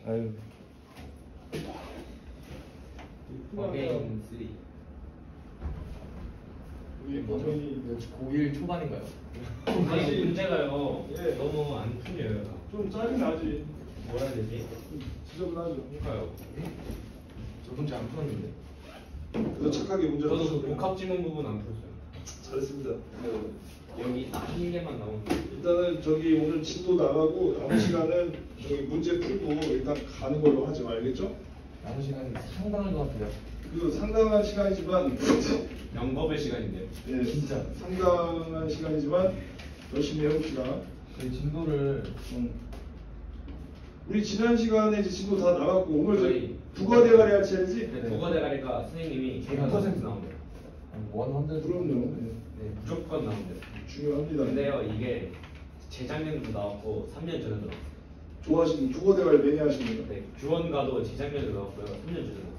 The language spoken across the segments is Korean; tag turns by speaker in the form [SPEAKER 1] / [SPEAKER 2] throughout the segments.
[SPEAKER 1] 아유.
[SPEAKER 2] 어게인 3.
[SPEAKER 3] 우리
[SPEAKER 1] 뭐죠?
[SPEAKER 3] 범인이
[SPEAKER 1] 고1 초반인가요?
[SPEAKER 2] 아니 문제가요.
[SPEAKER 3] 예.
[SPEAKER 2] 너무 안 풀려요.
[SPEAKER 3] 좀 짜증 나지.
[SPEAKER 2] 뭐라 해야 되지?
[SPEAKER 3] 지저분하죠.
[SPEAKER 2] 그러니까요.
[SPEAKER 1] 저 문제 안 풀었는데.
[SPEAKER 3] 그래서 착하게 문제
[SPEAKER 2] 저도 복합 지문 부분 안 풀었어요.
[SPEAKER 3] 잘했습니다.
[SPEAKER 2] 여기 딱 한 개만 나오는데.
[SPEAKER 3] 일단은 저기 오늘 진도 나가고 남은 시간은 저기 문제 풀고 일단 가는 걸로 하죠. 알겠죠?
[SPEAKER 1] 남은 시간이 상당할 것 같아요.
[SPEAKER 3] 그 상당한 시간이지만
[SPEAKER 2] 영겁의 시간인데요.
[SPEAKER 3] 예,
[SPEAKER 1] 진짜.
[SPEAKER 3] 상당한 시간이지만 열심히 해봅시다.
[SPEAKER 1] 저희 진도를
[SPEAKER 3] 우리 지난 시간에 이제 진도 다 나갔고 오늘
[SPEAKER 2] 저희
[SPEAKER 3] 국어 대가리 같이 해야지.
[SPEAKER 2] 네, 국어 대가리가 선생님이 100% 나온대요.
[SPEAKER 1] 100%.
[SPEAKER 3] 그럼요.
[SPEAKER 2] 네, 무조건 나온대요.
[SPEAKER 3] 중요합니다.
[SPEAKER 2] 근데요 이게 재작년에도 나왔고 3년 전에도 나왔어요.
[SPEAKER 3] 좋아하시는 국어 대가리 매니아시는 분.
[SPEAKER 2] 네, 규원가도 재작년에도 나왔고요. 3년 전에도 나왔어요.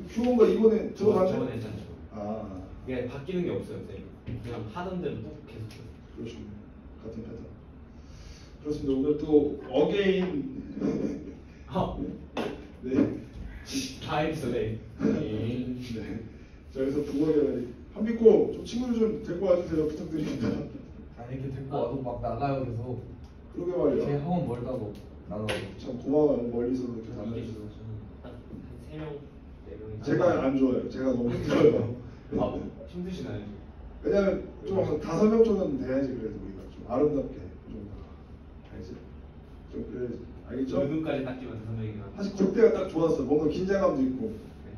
[SPEAKER 3] 규원가 이번에 들어갔네.
[SPEAKER 2] 저번에 했잖아요.
[SPEAKER 3] 아,
[SPEAKER 2] 이게 바뀌는 게 없어요, 선생님. 그냥 하던 대로 쭉 계속 써요.
[SPEAKER 3] 그렇습니다. 같은 패턴. 그렇습니다. 오늘 또 어게인
[SPEAKER 2] 아,
[SPEAKER 3] 네.
[SPEAKER 2] 타임스 네.
[SPEAKER 3] 네. 자, 그래서 국어 대가리 한빛고 좀 친구들 좀 데리고 와주세요. 부탁드립니다.
[SPEAKER 1] 아니 이렇게 데리고 와도 막 나가요. 그래서
[SPEAKER 3] 그러게
[SPEAKER 1] 제
[SPEAKER 3] 말이야.
[SPEAKER 1] 학원 멀다고 나가고.
[SPEAKER 3] 참 고마워요. 멀리서 이렇게
[SPEAKER 2] 이게
[SPEAKER 3] 나눠주셔서.
[SPEAKER 2] 한 3명, 4명이
[SPEAKER 3] 제가 안 좋아요. 제가 너무 힘들어요.
[SPEAKER 2] 아, 힘드시나요?
[SPEAKER 3] 왜냐면 좀 5명 정도는 돼야지 그래도 우리가 좀 아름답게 좀 알지? 좀 그래야지. 알겠죠?
[SPEAKER 2] 은근까지 딱 끼면 5명이나.
[SPEAKER 3] 사실 그때가 딱 좋았어. 뭔가 긴장감도 있고
[SPEAKER 2] 네.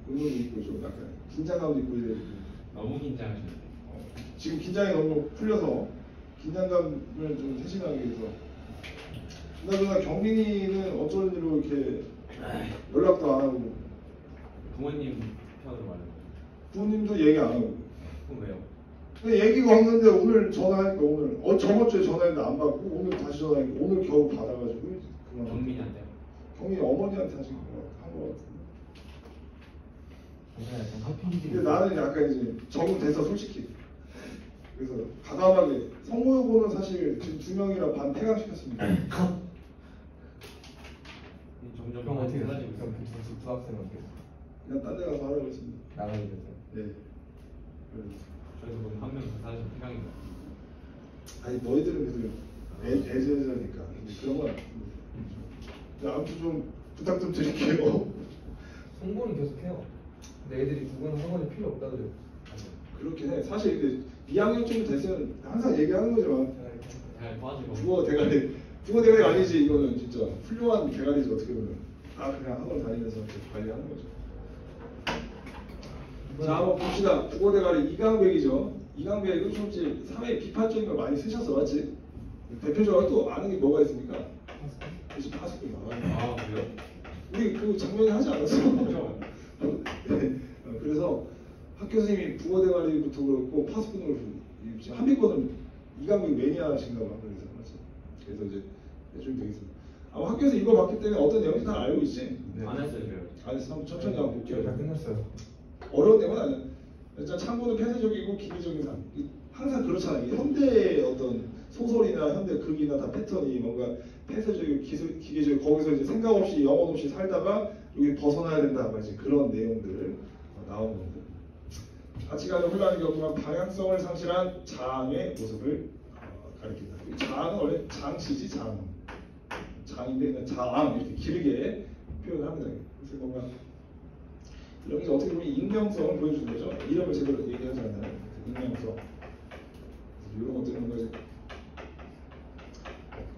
[SPEAKER 3] 의무도 있고 좀 약간 긴장감도 있고 이래.
[SPEAKER 2] 너무 긴장하시는데.
[SPEAKER 3] 지금 긴장이 너무 풀려서 긴장감을 좀 대신하기 위해서. 그나저나 경민이는 어쩐 일로 이렇게 연락도 안 하고
[SPEAKER 2] 부모님 편으로 말해요.
[SPEAKER 3] 부모님도 얘기 안 하고.
[SPEAKER 2] 그럼 왜요?
[SPEAKER 3] 근데 얘기가 없는데 오늘 전화하니까 오늘 저번 주에 전화했는데 안 받고 오늘 다시 전화하니까 오늘 겨우 받아가지고 그만.
[SPEAKER 2] 경민이한테요?
[SPEAKER 3] 경민이 어머니한테 하신 한거 같은데. 근데
[SPEAKER 1] 근데
[SPEAKER 3] 나는 약간 이제 적응돼서 솔직히 그래서 과감하게 성모여고는 사실 지금 2명이라 반 폐강시켰습니다.
[SPEAKER 2] 점점
[SPEAKER 1] 형 어떻게
[SPEAKER 2] 달라지고
[SPEAKER 1] 됐어요?
[SPEAKER 2] 있어요.
[SPEAKER 1] 그 부학생 어떻게 됐어요?
[SPEAKER 3] 그냥 딴 데 가서 하라고 했습니다.
[SPEAKER 1] 나가게 됐어요.
[SPEAKER 3] 네.
[SPEAKER 2] 저희도 그럼 한명 사실 피강인 거.
[SPEAKER 3] 아니 너희들은 그래도 애제자니까 그런 건 아무튼 좀 부탁 좀 드릴게요.
[SPEAKER 1] 홍보는 계속해요. 근데 애들이 누구는 학원이 필요 없다 그래요.
[SPEAKER 3] 그렇긴 해. 사실 근데 2학년쯤 됐으면 항상 얘기하는 거지만
[SPEAKER 2] 잘 도와주고.
[SPEAKER 3] 국어 대가리가 아니지. 이거는 진짜 훌륭한 대가리지 어떻게 보면. 그냥 학원 다니면서 이렇게 관리하는 거죠. 자, 한번 봅시다. 국어 대가리 이강백이죠. 이강백은 솔직히 사회에 비판적인 걸 많이 쓰셨어, 맞지? 대표적으로 또 아는 게 뭐가 있습니까? 그치, 파스꾼 나와요.
[SPEAKER 2] 아, 그래요?
[SPEAKER 3] 우리 그 작년에 하지 않았어? 네. 그래서 학교 선생님이 국어 대가리부터 그렇고 파스꾼으로 지금 한빛권은 이강백 매니아신가 봐. 그래서 이제 해주면 되겠습니다. 아마 학교에서 이거 봤기 때문에 어떤 내용인지 다 알고 있지?
[SPEAKER 1] 네.
[SPEAKER 2] 안 했어요, 저요.
[SPEAKER 3] 안 했어. 한번 천천히 한번 볼게요.
[SPEAKER 1] 다 끝났어요.
[SPEAKER 3] 어려운 내용은 아니야. 일단 창구는 폐쇄적이고 기계적인 삶. 항상 그렇잖아요. 이 현대의 어떤 소설이나 현대 극이나 다 패턴이 뭔가 폐쇄적이고 기계적이고 거기서 이제 생각 없이 영혼 없이 살다가 여기 벗어나야 된다 말이지. 그런 내용들 나오는 건데. 가치관을 혼란을 겪으면 방향성을 상실한 장의 모습을 가리킨다. 이 장은 원래 장치지 장. 장인데 그냥 장 이렇게 길게 표현을 합니다. 그래서 뭔가 이런 게 어떻게 보면 익명성을 보여주는 거죠. 이름을 제대로 얘기하지 않나요? 익명성. 이런 것들은 거지.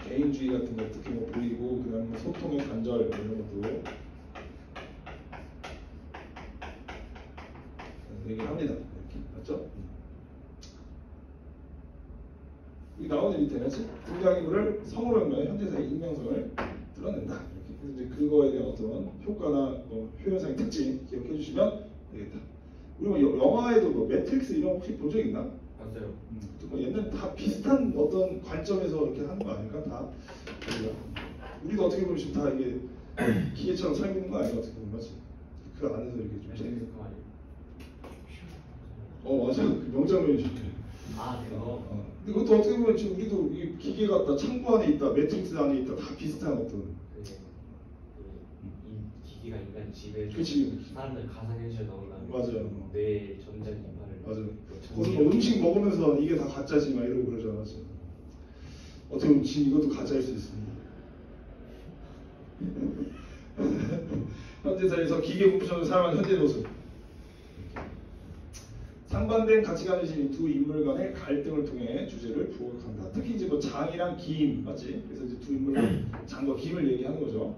[SPEAKER 3] 개인주의 같은 거 특히 뭐 보이고 그다음에 뭐 소통의 단절 이런 것도 얘기합니다. 이렇게 맞죠? 이 나오는 밑에는 등장인물을 성으로 연구해 현대사의 익명성을 드러낸다. 이렇게. 그래서 이제 그거에 대한 어떤 효과나 뭐 표현상의 특징 기억해 주시면 되겠다. 우리 뭐 영화에도 뭐 매트릭스 이런 거 혹시 본 적 있나?
[SPEAKER 2] 맞아요.
[SPEAKER 3] 뭐 옛날 다 비슷한 어떤 관점에서 이렇게 하는 거 아닐까? 다 우리도 어떻게 보면 지금 다 이게 기계처럼 살고 있는 거 아니야? 어떻게 보면 맞지? 그 안에서 이렇게 좀 재밌는
[SPEAKER 2] 그거 아니에요?
[SPEAKER 3] 맞아. 그 명장면이죠.
[SPEAKER 2] 아, 그거.
[SPEAKER 3] 근데 그것도 어떻게 보면 지금 우리도 이 기계 같다, 창고 안에 있다, 매트릭스 안에 있다, 다 비슷한 어떤
[SPEAKER 2] 집에 좀
[SPEAKER 3] 그치.
[SPEAKER 2] 사람들 가상현실 나온 다음에
[SPEAKER 3] 맞아요.
[SPEAKER 2] 뇌 전자기파를
[SPEAKER 3] 맞아요.
[SPEAKER 2] 뭐
[SPEAKER 3] 거기서 뭐 음식 먹으면서 이게 다 가짜지 막 이러고 그러잖아. 맞아. 어떻게 보면 지금 이것도 가짜일 수 있습니다. 현대사에서 기계 부품을 사용한 현대 모습. 상반된 가치관을 지닌 두 인물 간의 갈등을 통해 주제를 부각한다. 특히 이제 뭐 장이랑 김 맞지? 그래서 이제 두 인물 간 장과 김을 얘기하는 거죠.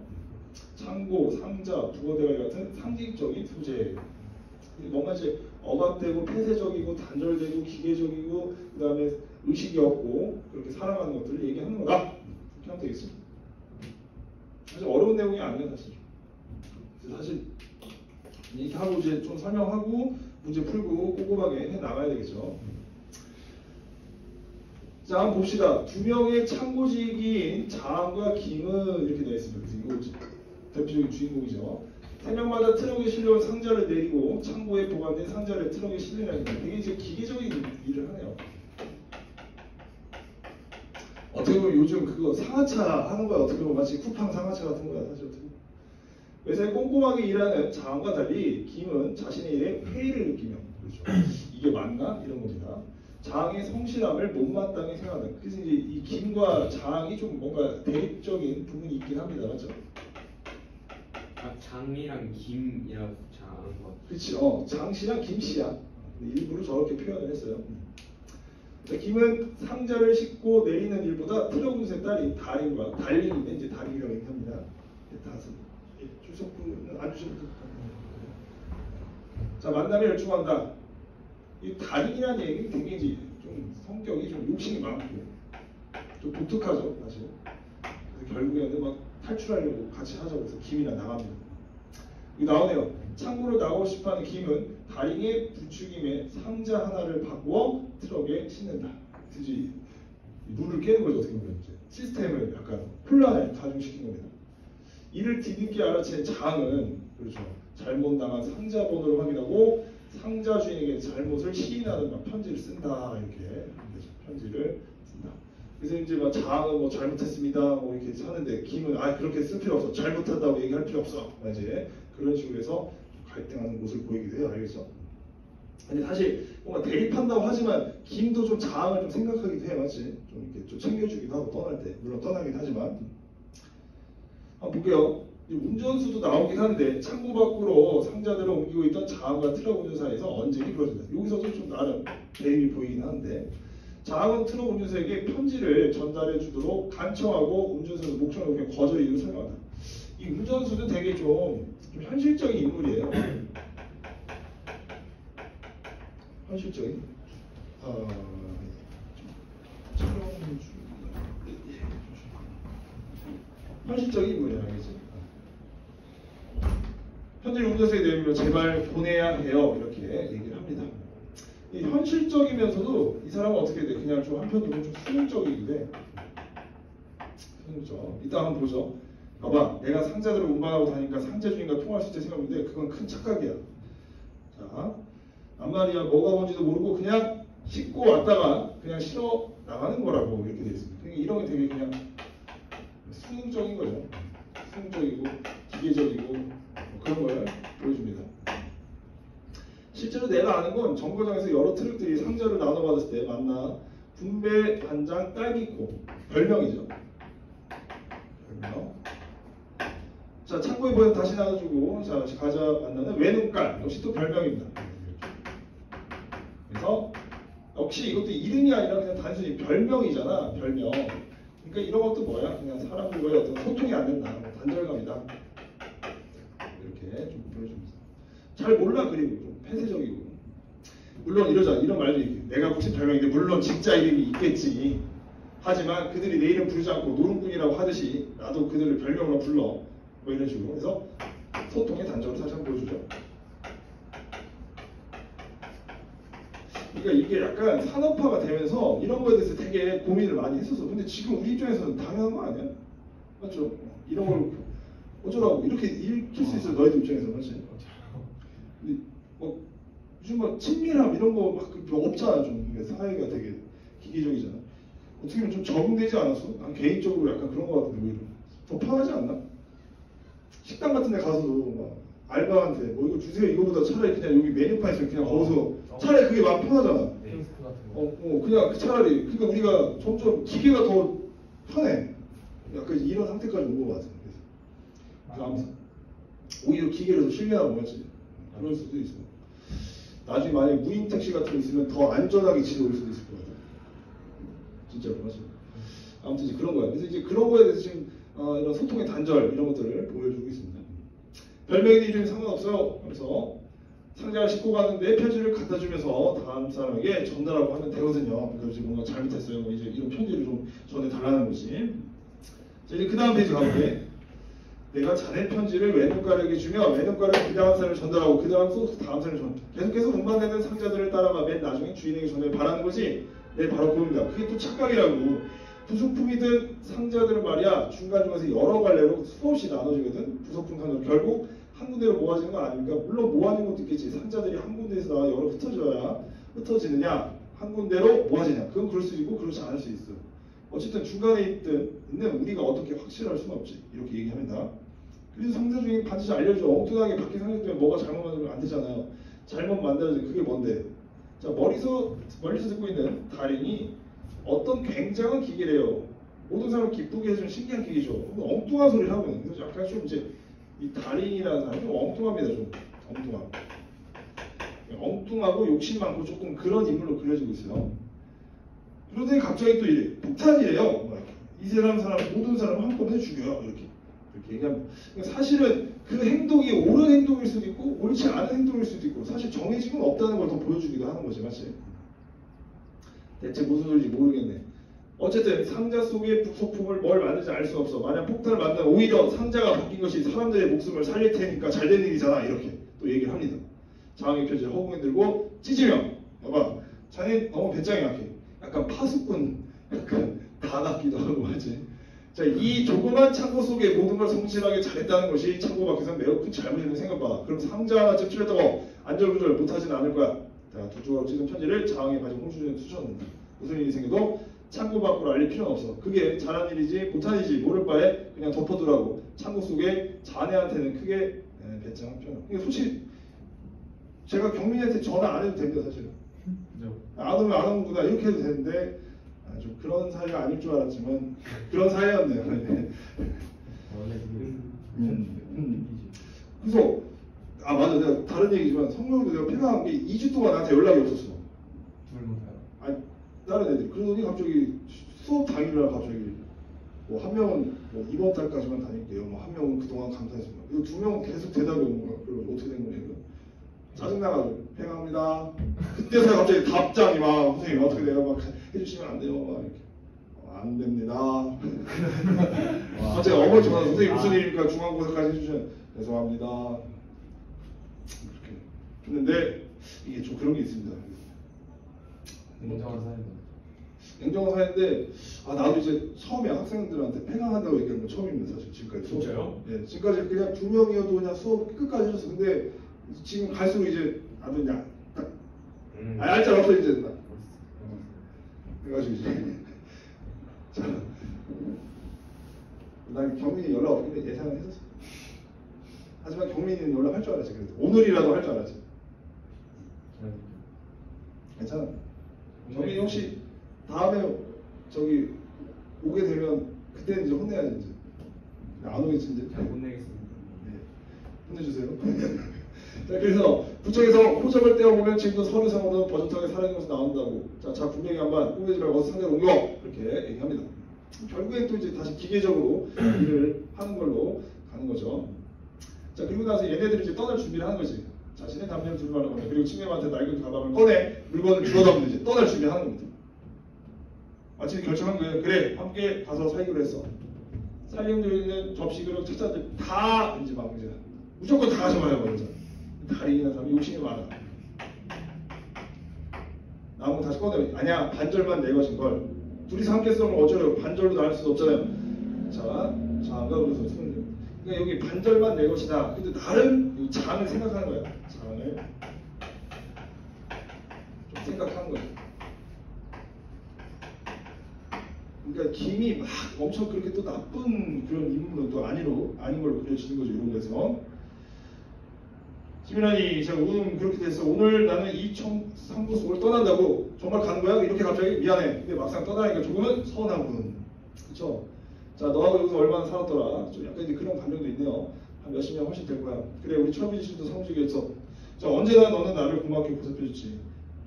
[SPEAKER 3] 창고, 상자, 부거대가리 같은 상징적인 소재. 뭔가 이제 억압되고 폐쇄적이고 단절되고 기계적이고 그 다음에 의식이 없고 그렇게 살아가는 것들을 얘기하는 거다. 그렇게 하면 되겠어. 사실 어려운 내용이 아니야 사실. 사실 이렇게 하고 이제 좀 설명하고 문제 풀고 꼼꼼하게 해 나가야 되겠죠. 자, 한번 봅시다. 두 명의 창고직인 장과 김은 이렇게 되어 있습니다. 그래서 이거 대표적인 주인공이죠. 세 명마다 트럭에 실려온 상자를 내리고 창고에 보관된 상자를 트럭에 실리는 되게 이제 기계적인 일을 하네요. 어떻게 보면 요즘 그거 상하차 하는 거야. 어떻게 보면 마치 쿠팡 상하차 같은 거야. 사실 어떻게 보면. 회사에 꼼꼼하게 일하는 장과 달리 김은 자신의 일에 회의를 느끼며 그렇죠. 이게 맞나? 이런 겁니다. 장의 성실함을 못마땅히 생각하는. 그래서 이제 이 김과 장이 좀 뭔가 대립적인 부분이 있긴 합니다. 맞죠?
[SPEAKER 2] 아, 장이랑 김이라고 잘하는 것 같아요.
[SPEAKER 3] 그렇죠. 장씨랑 김씨야. 일부러 저렇게 표현을 했어요. 김은 상자를 싣고 내리는 일보다 트럭 운수의 딸인 달인과 달링인데 이제 달인이라고 얘기합니다. 다섯 주석부는 안 주셔도 됩니다. 자, 만남에 열중한다. 이 달인이라는 얘기는 되게 이제 좀 성격이 좀 욕심이 많고 좀 독특하죠, 사실. 그래서 결국에는 막 탈출하려고 같이 하자고 해서 김이랑 나갑니다. 여기 나오네요. 창고를 나가고 싶어하는 김은 달인의 부추김에 상자 하나를 바꾸어 트럭에 싣는다. 그래서 이제 룰을 깨는 거죠, 어떻게 보면 이제 시스템을 약간 혼란에 가중시킨 겁니다. 이를 뒤늦게 알아챈 장은 그렇죠. 잘못 나간 상자 번호를 확인하고 상자 주인에게 잘못을 시인하는 막 편지를 쓴다 이렇게 편지를 쓴다. 그래서 이제 막 장은 뭐 잘못했습니다 뭐 이렇게 하는데 김은 아 그렇게 쓸 필요 없어 잘못한다고 얘기할 필요 없어 이제 그런 식으로 해서 갈등하는 모습을 보이기도 해요. 알겠어? 근데 사실 뭔가 대립한다고 하지만 김도 좀 장을 좀 생각하기도 해 맞지? 좀 이렇게 좀 챙겨주기도 하고 떠날 때 물론 떠나긴 하지만 한번 볼게요. 운전수도 나오긴 하는데 창고 밖으로 상자들을 옮기고 있던 장과 트럭 운전사에서 언쟁이 벌어진다. 여기서도 좀 나름 대립이 보이긴 하는데 장은 트럭 운전사에게 편지를 전달해 주도록 간청하고 운전사는 목청을 그냥 거절의 이유를 설명한다. 이 운전수는 되게 좀 현실적인 인물이에요. 현실적인 현실적인 인물이야, 알겠지? 편지를 운전사에 내밀며 제발 보내야 해요 이렇게 얘기를 합니다. 이 현실적이면서도 이 사람은 어떻게 돼? 그냥 좀 한편으로는 좀 수능적이기도 해. 수능적. 이따 한번 보죠. 봐봐, 내가 상자들을 운반하고 다니니까 상자 주인과 통화할 수 있다 생각했는데 그건 큰 착각이야. 자, 앞말이야 뭐가 뭔지도 모르고 그냥 싣고 왔다가 그냥 실어 나가는 거라고 이렇게 돼 있습니다. 그러니까 이런 게 되게 그냥 수능적인 거죠. 수능적이고 기계적이고 뭐 그런 걸 보여줍니다. 실제로 내가 아는 건 정거장에서 여러 트럭들이 상자를 나눠받았을 때 만나 분배 반장 딸기코 별명이죠. 별명. 자, 창고에 보면 다시 나눠주고 자 가자 만나는 외눈깔 역시 또 별명입니다. 그래서 역시 이것도 이름이 아니라 그냥 단순히 별명이잖아. 별명. 그러니까 이런 것도 뭐야? 그냥 사람들과의 어떤 소통이 안 된다. 뭐 단절감이다. 이렇게 좀 보여줍니다. 잘 몰라 그리고 좀 폐쇄적이고. 물론 이런 말도 있게 내가 붙인 별명인데 물론 진짜 이름이 있겠지. 하지만 그들이 내 이름 부르지 않고 노름꾼이라고 하듯이 나도 그들을 별명으로 불러. 뭐 이런 식으로. 그래서 소통의 단절을 다시 한번 보여주죠. 그러니까 이게 약간 산업화가 되면서 이런 거에 대해서 되게 고민을 많이 했었어. 근데 지금 우리 입장에서는 당연한 거 아니야? 맞죠? 이런 걸 어쩌라고 이렇게 읽힐 수 있어 너희들 입장에서 맞지? 근데 뭐 요즘 뭐 친밀함 이런 거 막 없잖아 좀. 사회가 되게 기계적이잖아. 어떻게 보면 좀 적응되지 않았어? 난 개인적으로 약간 그런 거 같은데 오히려 더 편하지 않나? 식당 같은 데 가서도 막 알바한테 뭐 이거 주세요 이거보다 차라리 그냥 여기 메뉴판 있으면 그냥 거기서 차라리 그게 마음 편하잖아.
[SPEAKER 1] 퀘스트 같은 거.
[SPEAKER 3] 그냥 차라리 그러니까 우리가 점점 기계가 더 편해. 약간 이런 상태까지 온 것 같아. 그래서 아무튼 오히려 기계를 더 신뢰하고 뭐지 그럴 수도 있어. 나중에 만약에 무인 택시 같은 거 있으면 더 안전하게 지도올 수도 있을 것 같아. 진짜로 맞죠. 아무튼 이제 그런 거야. 그래서 이제 그런 거에 대해서 지금 이런 소통의 단절 이런 것들을 보여주고 있습니다. 별명이든 이름이 상관없어요. 그래서 상자를 싣고 가는데 편지를 갖다 주면서 다음 사람에게 전달하고 하면 되거든요. 그래서 이제 뭔가 잘못했어요. 뭐 이제 이런 편지를 좀 전해달라는 거지. 자, 이제 그 다음 페이지 가볼게. 내가 자네 편지를 외눈가락에게 주며 외눈가락이 그 다음 사람을 전달하고 그 다음 또 다음 사람을 전달. 계속해서 운반되는 상자들을 따라가 맨 나중에 주인에게 전해 바라는 것이 네 바로 그겁니다. 그게 또 착각이라고. 부속품이든 상자들은 말이야 중간중간에서 여러 갈래로 수없이 나눠지거든. 부속품 상자 결국 한 군데로 모아지는 건 아닙니까? 물론 모아지는 것도 있겠지. 상자들이 한 군데에서 나와 여러 흩어지느냐 한 군데로 모아지냐 그건 그럴 수 있고 그렇지 않을 수 있어. 어쨌든 중간에 있는 우리가 어떻게 확실할 수는 없지. 이렇게 얘기합니다. 그래서 상자 중에 반드시 알려줘. 엉뚱하게 밖에 상자 때문에 뭐가 잘못 만들면 안 되잖아요. 잘못 만들어진 그게 뭔데? 자 멀리서 듣고 있는 달인이 어떤 굉장한 기계래요. 모든 사람을 기쁘게 해주는 신기한 기계죠. 엉뚱한 소리를 하고 있는. 그래서 약간 좀 이제 이 달인이라는 사람이 좀 엉뚱합니다. 좀 엉뚱하고 욕심 많고 조금 그런 인물로 그려지고 있어요. 그러더니 갑자기 또 이래 폭탄이래요. 이 사람 모든 사람 한꺼번에 죽여요. 이렇게 얘기합니다. 그러니까 사실은 그 행동이 옳은 행동일 수도 있고 옳지 않은 행동일 수도 있고 사실 정해진 건 없다는 걸 더 보여주기도 하는 거지, 맞지? 대체 무슨 소리인지 모르겠네. 어쨌든 상자 속의 부속품을 뭘 만드는지 알 수 없어. 만약 폭탄을 만들면 오히려 상자가 바뀐 것이 사람들의 목숨을 살릴 테니까 잘 된 일이잖아. 이렇게 또 얘기를 합니다. 장의 표지를 허공에 들고 찢으며 봐봐. 자네 너무 배짱이 약해. 약간 파수꾼 약간 다 같기도 하고 하지. 자, 이 조그만 창고 속에 모든 걸 성실하게 잘했다는 것이 창고 밖에서 매우 큰 잘못이라는 생각봐. 그럼 상자 하나쯤 찔렸다고 안절부절 못하진 않을 거야. 자, 두 조각 찢은 편지를 장에 가지고 홍수전에 쑤셨는다. 무슨 일이 생겨도 창고 밖으로 알릴 필요는 없어. 그게 잘한 일이지 못한 일이지 모를 바에 그냥 덮어두라고. 창고 속에 자네한테는 크게 배짱은 필요 없어. 솔직히 제가 경민이한테 전화 안 해도 됩니다. 사실은. 안 오면 안 오는구나 이렇게 해도 되는데 좀 그런 사이가 아닐 줄 알았지만 그런 사이였네요. 그래서 맞아. 내가 다른 얘기지만 성명도 내가 폐가한 게 2주 동안 나한테 연락이 없었어. 아니 다른 애들. 그러더니 갑자기 수업 당일날 갑자기 뭐 한 명은 뭐 이번 달까지만 다닐게요. 뭐 한 명은 그동안 감사했습니다. 그리고 두 명은 계속 대답이 오는 거야. 그리고 어떻게 된 거냐 이거. 짜증나가지고 폐가합니다. 그때서야 갑자기 답장이 막 선생님 어떻게 돼요? 막 해주시면 안 돼요. 막 이렇게 안 됩니다. 갑자기 어머니 전화 선생님 무슨 일입니까? 중간고사까지 해주시면 죄송합니다. 이렇게 했는데 이게 좀 그런 게 있습니다.
[SPEAKER 1] 냉정한 사연.
[SPEAKER 3] 냉정한 사연인데 나도 이제 처음에 학생들한테 폐강한다고 얘기하는 건 처음입니다. 사실 지금까지.
[SPEAKER 2] 진짜요?
[SPEAKER 3] 네, 지금까지 그냥 2명이어도 그냥 수업 끝까지 해줬어. 근데 지금 갈수록 이제 아주 그냥 딱 알짤 없어 이제 딱. 그래가지고 이제 자, 난 경민이 연락 없길래 예상을 했었어. 하지만 경민이는 연락할 줄 알았지. 그래도 오늘이라도 할 줄 알았지. 괜찮아. 경민이 혹시 다음에 저기 오게 되면 그때는 이제 혼내야지 이제. 안 오겠지 이제.
[SPEAKER 1] 혼내겠습니다.
[SPEAKER 3] 네. 혼내주세요. 자, 그래서 부청에서 호적을 떼어보면 지금도 서류상으로는 버젓하게 살아있는 것이 나온다고. 자 분명히 한번 꾸미지 말고 상대로 옮겨. 그렇게 얘기합니다. 결국엔 또 이제 다시 기계적으로 일을 하는 걸로 가는 거죠. 자, 그리고 나서 얘네들이 이제 떠날 준비를 하는 거지. 자신의 담배를 들고 가는 겁니다. 그리고 친구한테 낡은 가방을 꺼내 물건을 주워담는 이제 떠날 준비하는 겁니다. 마침 결정한 거예요. 그래, 함께 가서 살기로 했어. 살림되어 있는 접시 그릇 책자들 다 이제 막 이제 무조건 다 가져가요, 먼저. 달인이나 사람이 욕심이 많아. 남은 다시 꺼내. 아니야, 반절만 내 것인 걸. 둘이서 함께 쓰면 어쩌려고. 반절로 나눌 수도 없잖아요. 자, 장가 그래서 쓰면 그러니까 여기 반절만 내 것이다. 근데 나름 이 장을 생각하는 거야. 장을 좀 생각하는 거야. 그러니까 김이 막 엄청 그렇게 또 나쁜 그런 인물은 또 아닌 걸로 그려지는 거죠. 이런 거에서. 지민아니 제가 그렇게 됐어. 오늘 나는 이 상부 속을 떠난다고. 정말 가는 거야? 이렇게 갑자기 미안해. 근데 막상 떠나니까 조금은 서운하군. 그쵸? 자, 너하고 여기서 얼마나 살았더라. 좀 약간 이제 그런 감정도 있네요. 한 몇십 년 훨씬 될 거야. 그래, 우리 철빈 씨도 성직했어. 자, 언제나 너는 나를 고맙게 보살펴줬지.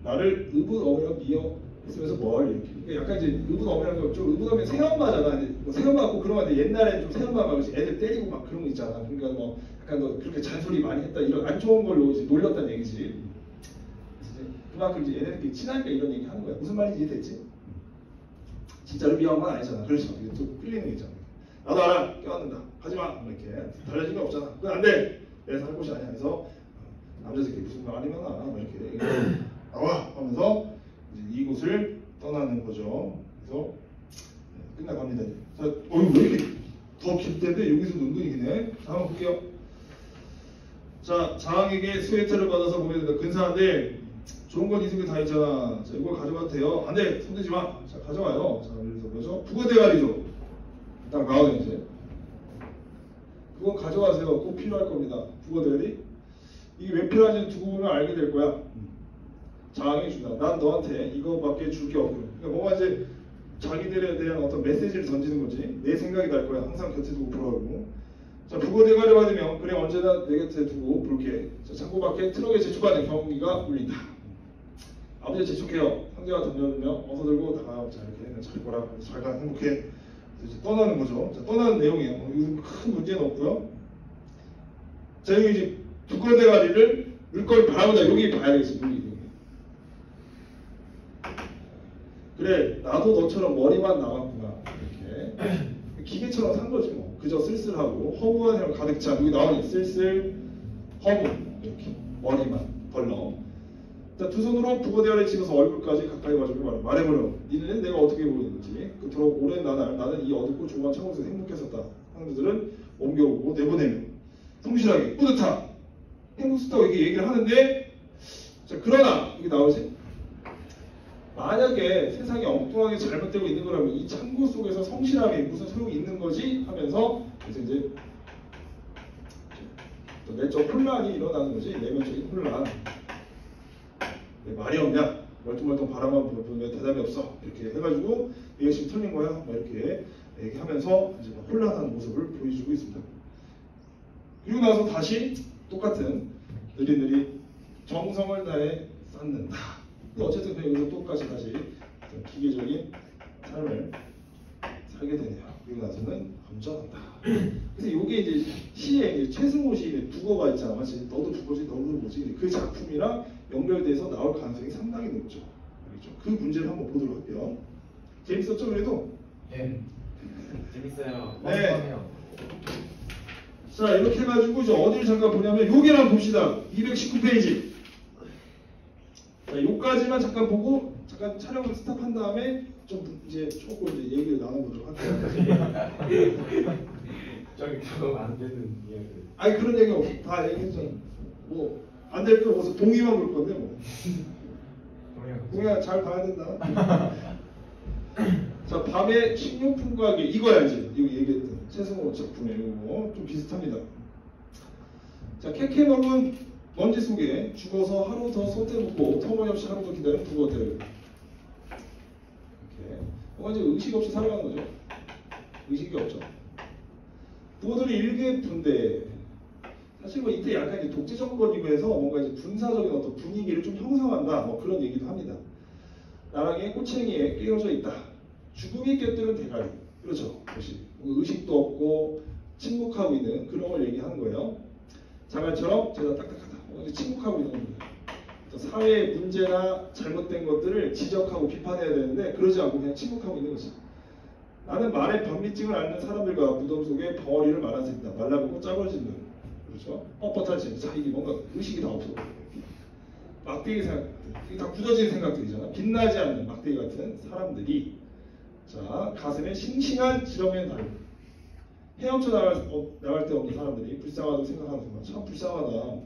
[SPEAKER 3] 나를 의붓 어머니가 미어 했으면서 뭘 이렇게. 그러니까 약간 이제 의붓 어머니라는 거 좀 의붓 어머니 새엄마잖아. 뭐 새엄마 같고 그런 거 같은데 옛날에는 좀 새엄마 막 애들 때리고 막 그런 거 있잖아. 그러니까 뭐 약간 너 그렇게 잔소리 많이 했다 이런 안 좋은 걸로 이제 놀렸다는 얘기지. 이제 그만큼 이제 얘네들끼리 친하니까 이런 얘기 하는 거야. 무슨 말인지 이해됐지? 진짜로 미워한 건 아니잖아. 그렇죠. 이게 또 끌리는 게 있잖아. 나도 알아. 껴안는다. 하지마. 이렇게 달라진 게 없잖아. 그건 안 돼. 내 살 곳이 아니야. 그래서 남자 새끼 무슨 말 아니면 이렇게 나와 하면서 이제 이곳을 떠나는 거죠. 그래서 끝나갑니다. 자, 왜 이렇게 더 길 텐데 여기서 은근히 기네. 자, 한번 볼게요. 자, 장에게 스웨터를 받아서 보내야 된다. 근사한데 좋은 건 이승에 다 있잖아. 자, 이걸 가져가도 돼요. 안 돼. 손대지 마. 자, 가져와요. 자, 그래서 뭐죠? 북어 대가리죠. 딱 나오네 이제. 그건 가져가세요. 꼭 필요할 겁니다. 북어 대가리. 이게 왜 필요한지 두고 보면 알게 될 거야. 장이 준다. 난 너한테 이거밖에 줄 게 없고. 그러니까 뭔가 이제 자기들에 대한 어떤 메시지를 던지는 거지. 내 생각이 날 거야. 항상 곁에 두고 보라고. 자, 북어 대가리 받으면 그래 언제나 내 곁에 두고 볼게. 자, 창고 밖에 트럭에 재촉하는 경기가 울린다. 아버지 재촉해요. 상대가 던져주면 어서 들고 나가. 자, 이렇게 잘 보라. 잘가 행복해. 이제 떠나는 거죠. 자, 떠나는 내용이에요. 여기서 큰 문제는 없고요. 자, 여기 이제 북어 대가리를 물건을 바라보자. 여기 봐야 되겠어. 여기. 그래, 나도 너처럼 머리만 나왔구나. 이렇게 기계처럼 산 거지 뭐. 그저 쓸쓸하고 허무한 사람 가득 찬. 여기 나오니 쓸쓸, 허무 이렇게 머리만 벌렁. 자, 두 손으로 북어 대가리 집어서 얼굴까지 가까이 와주고 말해보려. 니네는 내가 어떻게 보이는지. 그토록 오랜 나는 이 어둡고 조그만 창고에서 행복했었다. 상대들은 옮겨오고 내보내며 성실하게 뿌듯하. 행복했다고 이렇게 얘기를 하는데, 자, 그러나 이게 나오지. 만약에 세상이 엉뚱하게 잘못되고 있는 거라면 이 창고 속에서 성실함이 무슨 소용이 있는 거지 하면서 이제 내적 혼란이 일어나는 거지. 내면적인 혼란. 왜 말이 없냐? 멀뚱멀뚱 바라만 보면 대답이 없어. 이렇게 해가지고 내 열심히 틀린 거야. 막 이렇게 얘기하면서 이제 혼란한 모습을 보여주고 있습니다. 그리고 나서 다시 똑같은 느릿느릿 정성을 다해 쌓는다. 어쨌든 여기서 똑같이 다시 기계적인 삶을 살게 되네요. 그리고 나서는 감전한다. 그래서 이게 이제 시에 이제 최승호 시인의 북어가 있잖아. 마치 너도 북어지, 너도 뭐지. 그 작품이랑 연결돼서 나올 가능성이 상당히 높죠. 그렇죠? 그 문제를 한번 보도록 할게요. 재밌었죠, 그래도?
[SPEAKER 2] 예. 재밌어요.
[SPEAKER 3] 네. 자, 이렇게 해가지고 이제 어디를 잠깐 보냐면 여기랑 봅시다. 219페이지. 자, 요까지만 잠깐 보고 잠깐 촬영을 스탑한 다음에 좀 이제 조금 이제 얘기를 나눠보도록 할게요.
[SPEAKER 1] 저기 저거 안 되는 이야기.
[SPEAKER 3] 아니 그런 얘기 없어. 다 얘기했잖아. 뭐 안 될 거 없어. 동의만 볼 건데 뭐. 동의야 잘 봐야 된다. 자, 밤의 식료품과 이거야 이제 이거 얘기했던 최승호 작품의 이거 좀 비슷합니다. 자, 캐캐 먹은 먼지 속에 죽어서 하루 더 솥대 묻고 터무니없이 하루 더 기다린 북어들. 이렇게 뭔가 이제 의식 없이 살아가는 거죠. 의식이 없죠. 북어들이 일개분대. 사실 뭐 이때 약간 이제 독재 정권이고 해서 뭔가 이제 군사적인 어떤 분위기를 좀 형성한다. 뭐 그런 얘기도 합니다. 나랑의 꼬챙이에 끼어져 있다. 죽음이 껴들은 대가리. 그렇죠. 역시 의식도 없고 침묵하고 있는 그런 걸 얘기하는 거예요. 자갈처럼 제가 딱딱하다. 침묵하고 있는 겁니다. 사회의 문제나 잘못된 것들을 지적하고 비판해야 되는데 그러지 않고 그냥 침묵하고 있는 거지. 나는 말의 변비증을 앓는 사람들과 무덤 속에 벙어리를 말한 셈이다. 말라보고 짜버진 눈. 그렇죠? 뻣뻣한 심. 자, 이게 뭔가 의식이 다 없어. 막대기 생각, 이게 다 굳어진 생각들이잖아. 빛나지 않는 막대기 같은 사람들이 자, 가슴에 싱싱한 지렁이를 달고 헤엄쳐 나갈 데 없는 사람들이 불쌍하다고 생각하는 순간 참 불쌍하다.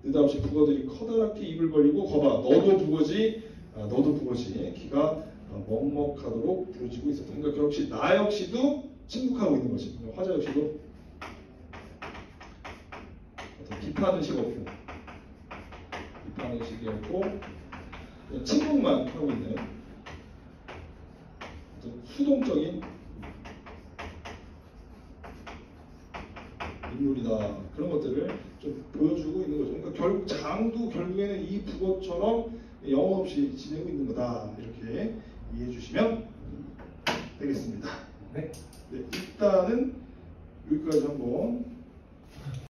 [SPEAKER 3] 느닷없이 북어들이 커다랗게 입을 벌리고 거봐 너도 북어지 너도 북어지 기가 먹먹하도록 부르짖고 있었다. 그러니까 역시 나 역시도 침묵하고 있는 거지. 화자 역시도 어떤 비판 의식 없고 방식이었고 침묵만 하고 있는 어떤 수동적인 인물이다. 그런 것들을 좀 보여주고 있는 거죠. 그러니까 결국 장도 결국에는 이 북어처럼 영혼 없이 지내고 있는 거다. 이렇게 이해해 주시면 되겠습니다.
[SPEAKER 1] 네.
[SPEAKER 3] 네, 일단은 여기까지 한번